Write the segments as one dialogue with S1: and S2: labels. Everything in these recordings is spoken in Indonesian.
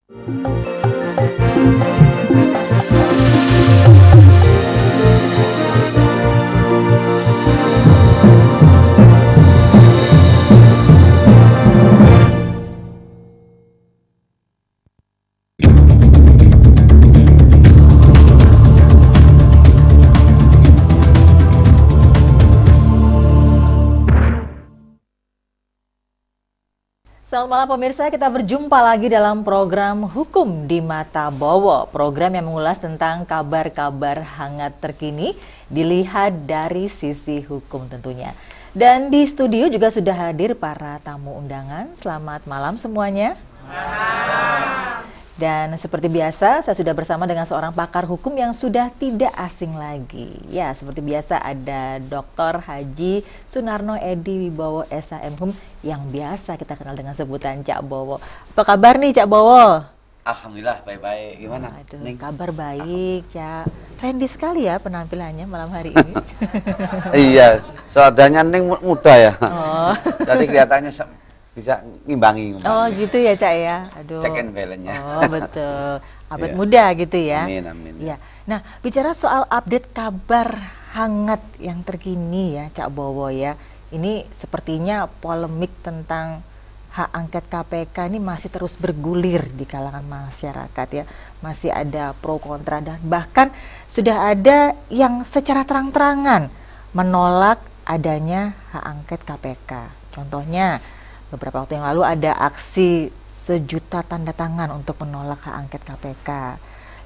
S1: Selamat malam pemirsa, kita berjumpa lagi dalam program Hukum di Mata Bowo. Program yang mengulas tentang kabar-kabar hangat terkini dilihat dari sisi hukum tentunya. Dan di studio juga sudah hadir para tamu undangan. Selamat malam semuanya. Dan seperti biasa, saya sudah bersama dengan seorang pakar hukum yang sudah tidak asing lagi. Ya, seperti biasa ada Dr. Haji Sunarno Edi Wibowo SHM yang biasa kita kenal dengan sebutan Cak Bowo. Apa kabar nih Cak Bowo?
S2: Alhamdulillah baik-baik. Gimana?
S1: Aduh, kabar baik, Cak. Trendy sekali ya penampilannya malam hari ini.
S2: Iya, soalnya Neng muda ya.
S1: Oh.
S2: Jadi kelihatannya bisa ngimbangi.
S1: Oh gitu ya Cak ya. Aduh.
S2: Check and balance-nya.
S1: Oh betul. Awet
S2: Iya.
S1: muda gitu ya.
S2: Amin, amin.
S1: Ya. Nah, bicara soal update kabar hangat yang terkini ya Cak Bowo ya. Ini sepertinya polemik tentang hak angket KPK ini masih terus bergulir di kalangan masyarakat ya. Masih ada pro kontra dan bahkan sudah ada yang secara terang-terangan menolak adanya hak angket KPK. Contohnya beberapa waktu yang lalu ada aksi 1 juta tanda tangan untuk menolak hak angket KPK.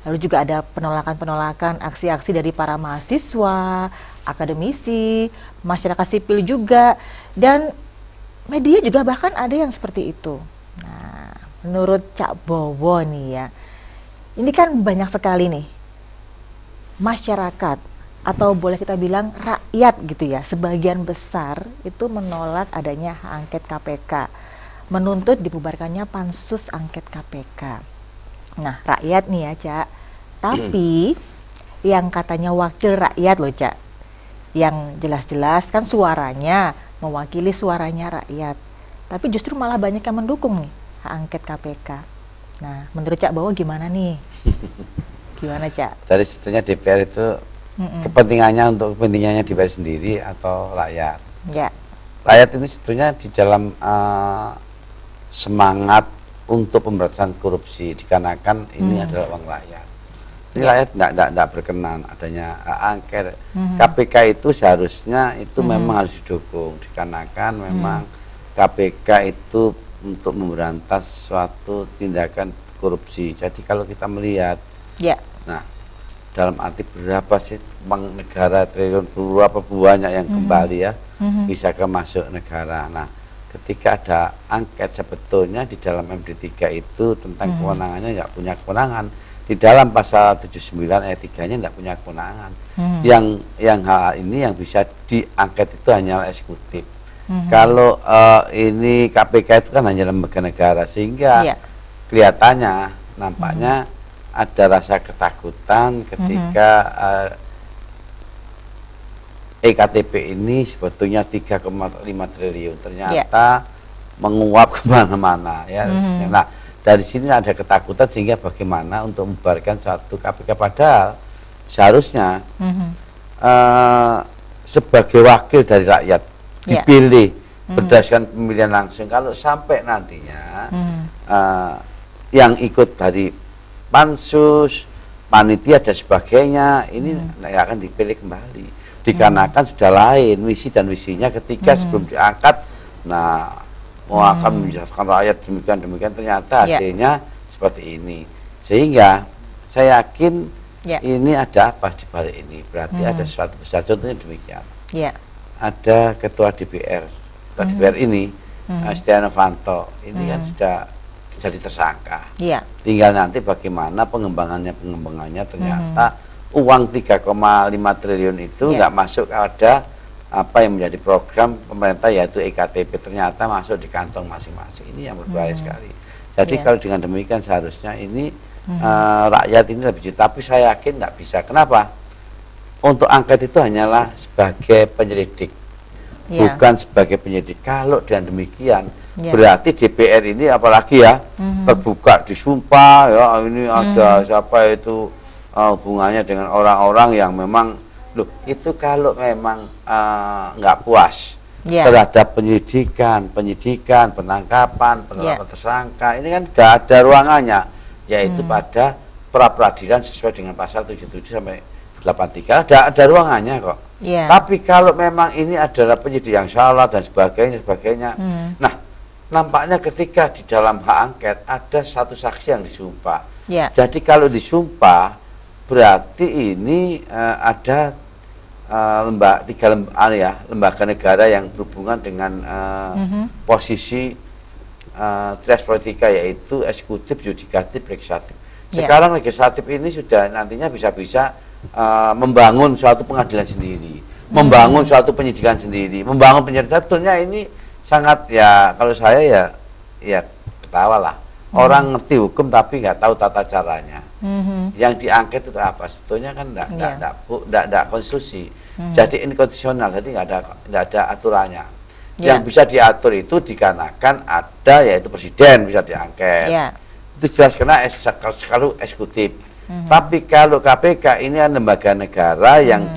S1: Lalu juga ada penolakan-penolakan aksi-aksi dari para mahasiswa, akademisi, masyarakat sipil juga, dan media juga bahkan ada yang seperti itu. Nah, menurut Cak Bowo nih ya, ini kan banyak sekali nih masyarakat atau boleh kita bilang rakyat gitu ya, sebagian besar itu menolak adanya hak angket KPK, menuntut dibubarkannya pansus angket KPK. Nah, rakyat nih ya Cak, tapi yang katanya wakil rakyat loh Cak, yang jelas-jelas kan suaranya mewakili suaranya rakyat, tapi justru malah banyak yang mendukung nih hak angket KPK. Nah, menurut Cak Bowo gimana nih? Gimana Cak?
S2: Jadi sebetulnya DPR itu kepentingannya untuk kepentingannya DPR sendiri atau rakyat.
S1: Ya.
S2: Rakyat ini sebetulnya di dalam semangat untuk pemberantasan korupsi dikarenakan ini adalah uang rakyat. Ini rakyat tidak berkenan adanya hak angket. KPK itu seharusnya itu memang harus didukung dikarenakan memang KPK itu untuk memberantas suatu tindakan korupsi. Jadi kalau kita melihat, nah dalam arti berapa sih uang negara triliun, berapa banyak yang kembali ya bisa ke masuk negara. Nah, ketika ada angket sebetulnya di dalam MD3 itu tentang kewenangannya nggak punya kewenangan. Di dalam pasal 79 ayat 3-nya nggak punya kewenangan. Yang hal ini yang bisa diangket itu hanyalah eksekutif. Kalau ini KPK itu kan hanya lembaga negara, sehingga kelihatannya nampaknya ada rasa ketakutan ketika EKTP ini sebetulnya 3,5 triliun ternyata menguap kemana-mana ya. Nah, dari sini ada ketakutan sehingga bagaimana untuk membubarkan suatu KPK, padahal seharusnya sebagai wakil dari rakyat dipilih berdasarkan pemilihan langsung. Kalau sampai nantinya yang ikut dari pansus, panitia dan sebagainya ini akan dipilih kembali dikarenakan sudah lain misi dan visinya ketika sebelum diangkat. Nah, mau akan menjelaskan rakyat demikian ternyata hasilnya seperti ini, sehingga saya yakin ini ada apa di balik ini, berarti ada sesuatu besar. Contohnya demikian, ada ketua DPR ini Setia Novanto ini kan sudah jadi tersangka. Tinggal nanti bagaimana pengembangannya ternyata uang 3,5 triliun itu nggak masuk ada apa yang menjadi program pemerintah yaitu EKTP, ternyata masuk di kantong masing-masing. Ini yang berbahaya sekali. Jadi kalau dengan demikian seharusnya ini rakyat ini lebih, tapi saya yakin nggak bisa. Kenapa? Untuk angket itu hanyalah sebagai penyelidik, bukan sebagai penyidik. Kalau dengan demikian berarti DPR ini apalagi ya terbuka disumpah ya, ini ada siapa itu hubungannya dengan orang-orang yang memang loh, itu kalau memang nggak puas terhadap penyidikan, penangkapan, penetapan tersangka, ini kan tidak ada ruangannya, yaitu pada pra peradilan sesuai dengan pasal 77 sampai 83 ada ruangannya kok. Tapi kalau memang ini adalah penyidik yang salah dan sebagainya, nah nampaknya ketika di dalam hak angket ada satu saksi yang disumpah. Jadi kalau disumpah berarti ini ada lembaga negara yang berhubungan dengan posisi trias politika, yaitu eksekutif, yudikatif, legislatif. Sekarang legislatif ini sudah nantinya bisa membangun suatu pengadilan sendiri, membangun suatu penyidikan sendiri, membangun penyelidikan. Sebetulnya ini sangat ya, kalau saya ya ketawa lah. Orang ngerti hukum tapi nggak tahu tata caranya. Yang diangket itu apa? Sebetulnya kan nggak konstitusi. Jadi inkonstitusional, jadi nggak ada aturannya. Yang bisa diatur itu dikarenakan ada, yaitu presiden bisa diangket. Itu jelas karena kalau eksekutif. Tapi kalau KPK ini adalah lembaga negara yang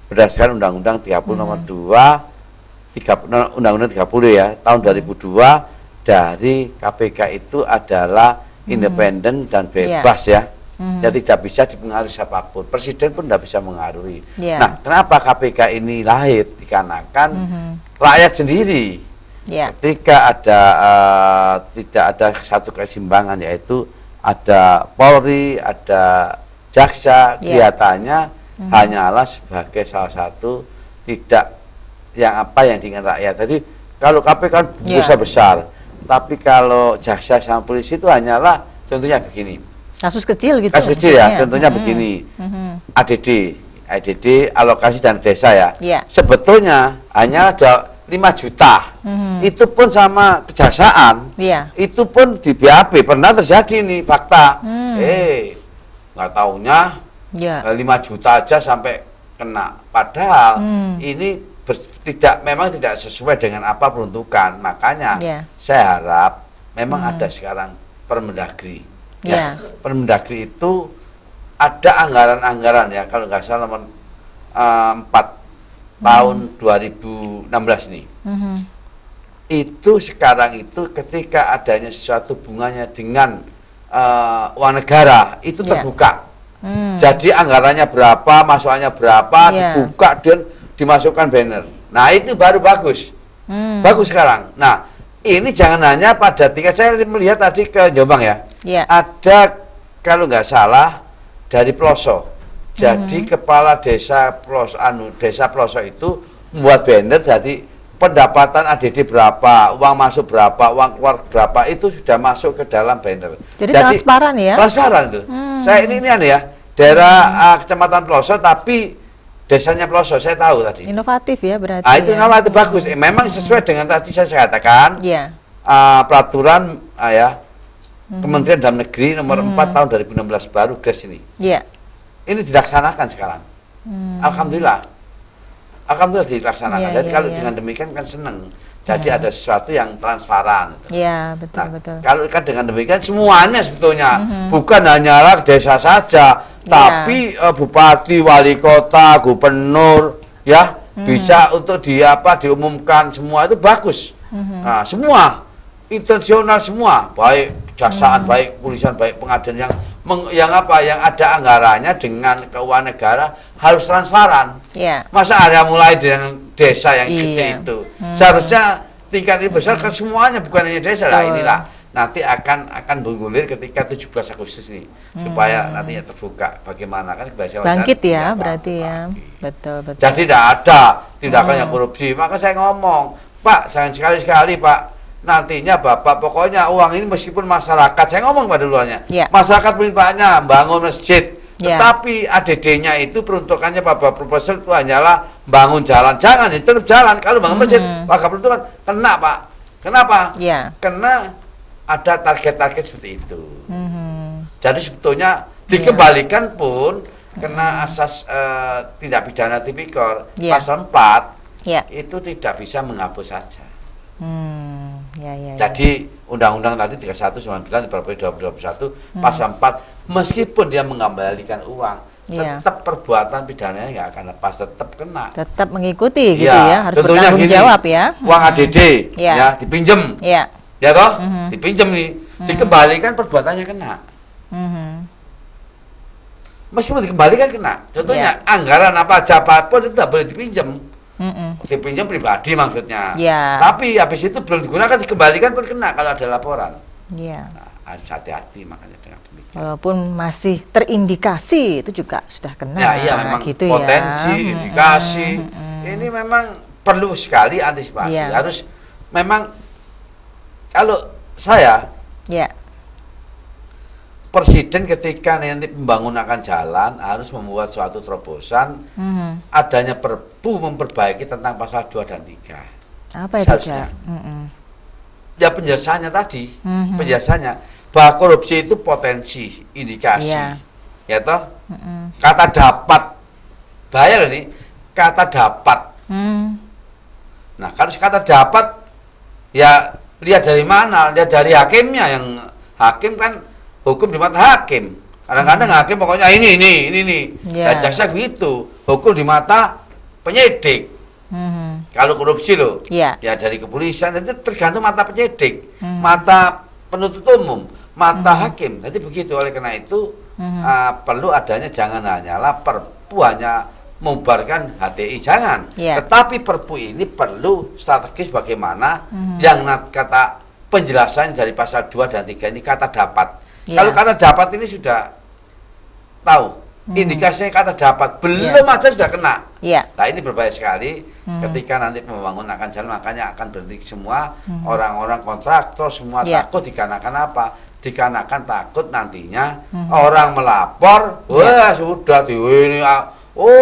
S2: berdasarkan Undang-Undang 30 nomor 2 Undang-Undang 30 ya tahun 2002, dari KPK itu adalah independen dan bebas ya. Ya tidak bisa dipengaruhi siapapun, presiden pun tidak bisa mengaruhi. Nah, kenapa KPK ini lahir? Dikarenakan rakyat sendiri ketika ada tidak ada satu keseimbangan, yaitu ada Polri, ada jaksa, kelihatannya hanyalah sebagai salah satu tidak yang diinginkan rakyat. Jadi kalau KPK kan besar, tapi kalau jaksa sama polisi itu hanyalah contohnya begini.
S1: Kasus kecil gitu.
S2: Kasus kecil ya, contohnya begini. ADD, alokasi dana desa ya. Sebetulnya hanya ada 5 juta. Itu pun sama kejaksaan. Itu pun di BAP pernah terjadi nih fakta. Nggak taunya 5 juta aja sampai kena. Padahal ini memang tidak sesuai dengan apa peruntukan. Makanya saya harap memang ada sekarang Permendagri. Permendagri itu ada anggaran-anggaran ya, kalau nggak salah nomor 4 tahun 2016 nih. Itu sekarang itu ketika adanya sesuatu hubungannya dengan uang negara itu terbuka. Jadi anggarannya berapa, masukannya berapa, dibuka dan dimasukkan banner. Nah itu baru bagus. Bagus sekarang. Nah ini jangan hanya pada tingkat, saya melihat tadi ke Jombang ya. Ada kalau nggak salah dari pelosok. Jadi kepala desa pelosok itu membuat banner, jadi pendapatan ADD berapa, uang masuk berapa, uang keluar berapa, itu sudah masuk ke dalam banner.
S1: Jadi transparan ya?
S2: Transparan itu. Saya ini ya, daerah Kecamatan Pelosok tapi desanya Pelosok, saya tahu tadi.
S1: Inovatif ya berarti.
S2: Itu inovatif, bagus. Memang sesuai dengan tadi saya katakan. Peraturan Kementerian Dalam Negeri nomor 4 tahun 2016 baru GES ini. Ini dilaksanakan sekarang. Alhamdulillah dilaksanakan. Jadi kalau dengan demikian kan seneng. Jadi ada sesuatu yang transparan.
S1: Betul.
S2: Kalau kan dengan demikian semuanya sebetulnya bukan hanyalah desa saja, tapi bupati, wali kota, gubernur, ya bisa untuk diumumkan, semua itu bagus. Nah, semua intensional semua, baik kejaksaan, baik kepolisian, baik pengadilan yang ada anggarannya dengan keuangan negara harus transparan. Masa ada mulai dengan desa yang kecil itu. Seharusnya tingkat ini besar ke semuanya, bukan hanya desa lah. Inilah nanti akan bergulir ketika 17 Agustus ini, supaya nantinya terbuka bagaimana kan
S1: bangkit ya berarti ya. Betul.
S2: Jadi tidak ada tindakan yang korupsi. Maka saya ngomong, Pak, jangan sekali-sekali Pak, nantinya Bapak pokoknya uang ini meskipun masyarakat, saya ngomong pada luarnya, masyarakat mintanya bangun masjid, tetapi ADD-nya itu peruntukannya Bapak Profesor itu hanyalah bangun jalan. Jangan, tetap jalan. Kalau bangun masjid, maka peruntukan kena Pak. Kenapa? Karena ada target-target seperti itu. Jadi sebetulnya dikembalikan pun kena asas tindak pidana tipikor pasal 4 itu tidak bisa menghapus saja. Jadi Undang-Undang tadi 31/99 Perpres 2021 pasal 4 meskipun dia mengembalikan uang tetap perbuatan pidananya nggak akan lepas, tetap kena.
S1: Tetap mengikuti gitu ya, harus bertanggung jawab ya.
S2: Uang ADD ya dipinjem. Ya toh? Dipinjem nih, dikembalikan perbuatannya kena. Meskipun dikembalikan kena. Contohnya anggaran apa aja apapun itu tidak boleh dipinjam. Dipinjam pribadi maksudnya. Tapi habis itu belum digunakan dikembalikan pun kena kalau ada laporan. Nah, harus hati-hati makanya dengan demikian.
S1: Walaupun masih terindikasi itu juga sudah kena.
S2: Iya memang gitu potensi, indikasi. Ini memang perlu sekali antisipasi. Harus memang kalau saya Presiden ketika nanti pembangunan jalan harus membuat suatu terobosan adanya Perpu memperbaiki tentang pasal 2 dan 3.
S1: Apa itu, Cak?
S2: Ya penjelasannya tadi, penjelasannya bahwa korupsi itu potensi, indikasi. Ya toh? Kata dapat. Bahaya loh ini, kata dapat. Nah, kalau kata dapat ya lihat dari mana? Lihat dari hakimnya, yang hakim kan hukum di mata hakim. Kadang-kadang hakim pokoknya ini. Dan jaksa gitu. Hukum di mata penyidik. Kalau korupsi loh, ya dari kepolisian itu tergantung mata penyidik, mata penuntut umum, mata hakim. Jadi begitu. Oleh karena itu perlu adanya jangan hanyalah Perpu hanya membubarkan HTI, jangan. Tetapi Perpu ini perlu strategis bagaimana yang kata penjelasan dari pasal 2 dan 3 ini kata dapat. Kalau kata dapat ini sudah tahu, indikasinya kata dapat, belum aja sudah kena. Nah ini berbahaya sekali ketika nanti pembangunan akan jalan, makanya akan berhenti semua, orang-orang kontraktor semua takut dikarenakan apa? Dikarenakan takut nantinya orang melapor, wah sudah ini,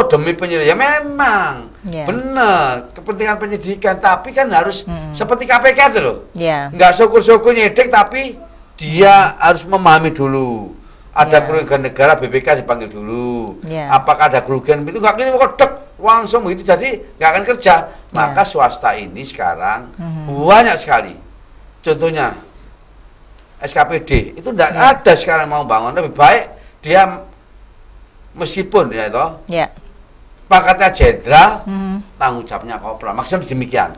S2: demi penyidikan, ya memang benar kepentingan penyidikan, tapi kan harus seperti KPK itu loh, nggak syukur-syukur nyidik tapi dia harus memahami dulu ada kerugian negara, BPK dipanggil dulu, apakah ada kerugian itu, nggak ini kodek langsung begitu, jadi nggak akan kerja. Maka swasta ini sekarang banyak sekali, contohnya SKPD itu tidak ada sekarang mau bangun, lebih baik dia meskipun ya itu pangkatnya jenderal, tanggung jawabnya kopral, maksudnya demikian.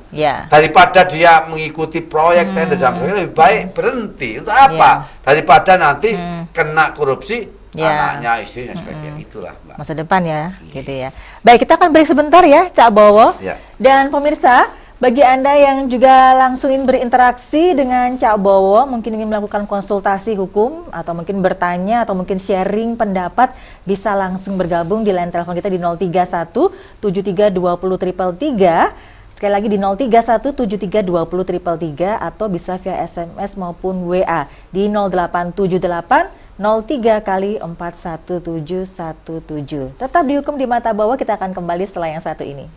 S2: Daripada dia mengikuti proyek tender dan proyek, lebih baik berhenti. Untuk apa? Daripada nanti kena korupsi anaknya, istrinya, sebagainya. Itulah Mbak.
S1: Masa depan ya, gitu ya. Baik, kita akan break sebentar ya, Cak Bowo. Dan pemirsa, bagi Anda yang juga langsung ingin berinteraksi dengan Cak Bowo, mungkin ingin melakukan konsultasi hukum, atau mungkin bertanya, atau mungkin sharing pendapat, bisa langsung bergabung di line telepon kita di 031 73 20 333. Sekali lagi di 031 73 20 333, atau bisa via SMS maupun WA di 0878 03 kali 41717. Tetap dihukum di mata bawah, kita akan kembali setelah yang satu ini.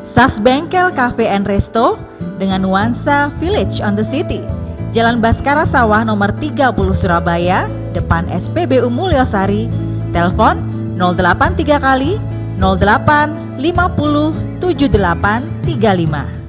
S1: Sas Bengkel Cafe and Resto dengan nuansa Village on the City, Jalan Baskara Sawah nomor 30 Surabaya, depan SPBU Mulyosari. Telepon 083 kali 08 50 78 35.